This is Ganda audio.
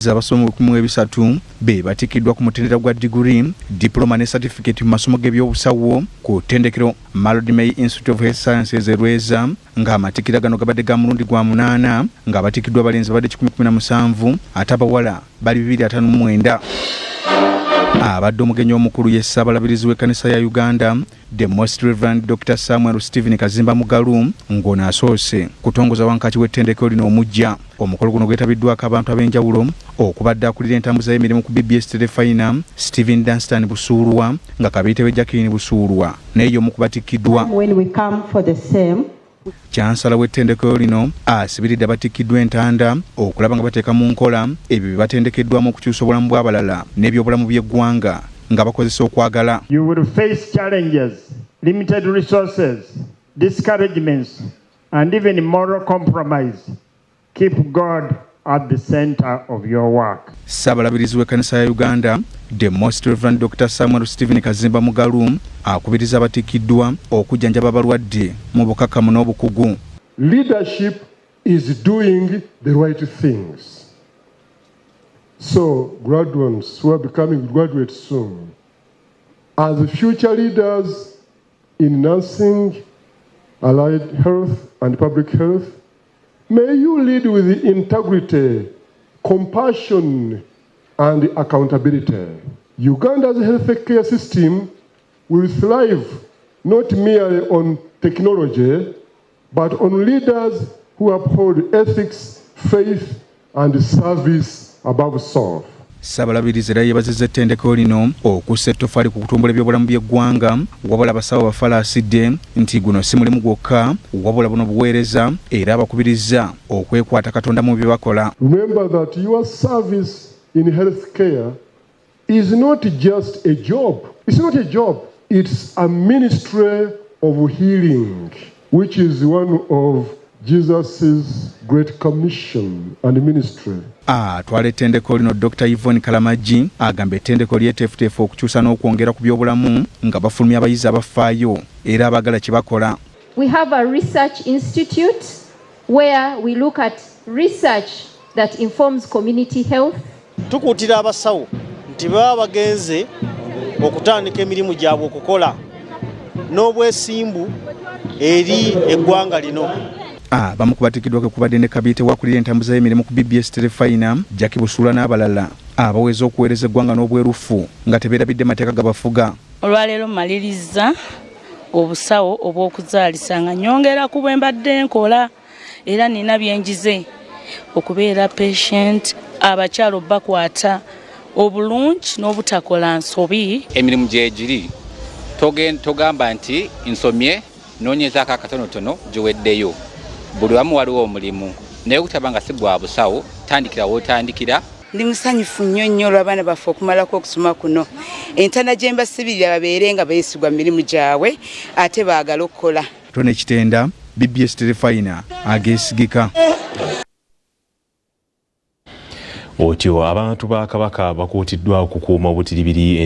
Abasomo 13 be batikiddwa ku mutendera gwa degree, diploma ne certificate mu masomo g'ebyobusawo ku ttendekero Malodi May Institute of Health Sciences Rweza nga amatikira gano gabadde ga mulundi gwa 8 nga abatikiddwa balenzi badde 117 ate abawala bali 259. Abadde omugenyi omukulu ye Ssaabalabirizi w'ekkanisa ya Uganda, the Most Reverend Dr. Samuel Stephen Kazimba Mugalu ng'ono asoose kutongoza wankaaki w'ettendekero lino omujja. Omukolo guno gwetabiddwako abantu ab'enjawulo okubadde akulira entambuza y'emirimu ku BBS Terefayina Stephen Dunstan Busuulwa nga Kabiitewe Jacqueline Busuulwa naye y'omu ku batikkiddwa. Chansala w'ettendekero lino asibiridde abatikkiddwa entanda okulaba nga bateeka mu nkola ebyo bye batendekeddwamu okukyusa obulamu bw'abalala n'ebyobulamu by'eggwanga nga bakozesa okwagala. You will face challenges, limited resources, discouragements, and even moral compromise. Keep God at the center of your work. Ssaabalabirizi w'ekkanisa ya Uganda, the Most Reverend Dr. Samuel Stephen Kazimba Mugalu akubiriza abatikkiddwa okujjanjaba abalwadde mu bukakamu n'obukugu. Leadership is doing the right things. So, graduates who are becoming graduates soon, as future leaders in nursing, allied health, and public health, may you lead with integrity, compassion, and accountability. Uganda's healthcare system will thrive not merely on technology, but on leaders who uphold ethics, faith, and service above self. Ssaabalabirizi era yeebazizza ettendekero lino okussa ettofaali ku kutumbula ebyobulamu by'eggwanga wabula abasawo bafalaasidde nti guno si mulimu gwokka wabula buno buweereza era abakubirizza okwekwata Katonda mu bye bakola. Remember that your service in healthcare is not just a job. It's not a job. It's a ministry of healing, which is one of Jesus' great commission and ministry. Atwala ettendekero lino Dr. Yvonne Kalamagi agamba ettendekero lyeteefuteefu okukyusa n'okwongera ku byobulamu nga bafulumya abayizi abafaayo era abaagala kye bakola. We have a research institute where we look at research that informs community health. Tukuutira abasawo nti baba bagenze okutandika emirimu gyabwe okukola n'obwesimbu eri eggwanga lino. Bamu ku batikkiddwako kubadde ne Kabiitewe akulira entambuza y'emirimu ku BBS Terefayina Jackie Busuulwa n'abalala abaweza okuweereza eggwanga n'obwerufu nga tebeerabidde mateeka gabafuga. Olwaleero mmaliriza obusawo obw'okuzaalisa nga nyongera ku bwe mbadde nkola era nina byenjize okubeera patient abakyalo bakwata obulungi n'obutakola nsobi. Emirimu gye giri togamba nti nsomye noonyezaako akatonotono gy'oweddeyo. Buli wamu waliwo omulimu naye okutabanga si gwa busawo tandikira w'otandikira. Ndi musanyufu nnyo olw'abaana baffe okumalako okusoma kuno. Entanda gye mbasibirira babeere nga beesigwa mu mirimu gyabwe ate baagala okukola. Tone Kitenda, BBS Terefayina ageesigika. Otyo abantu ba Kabaka bakuutiddwa okukuuma obutiribiri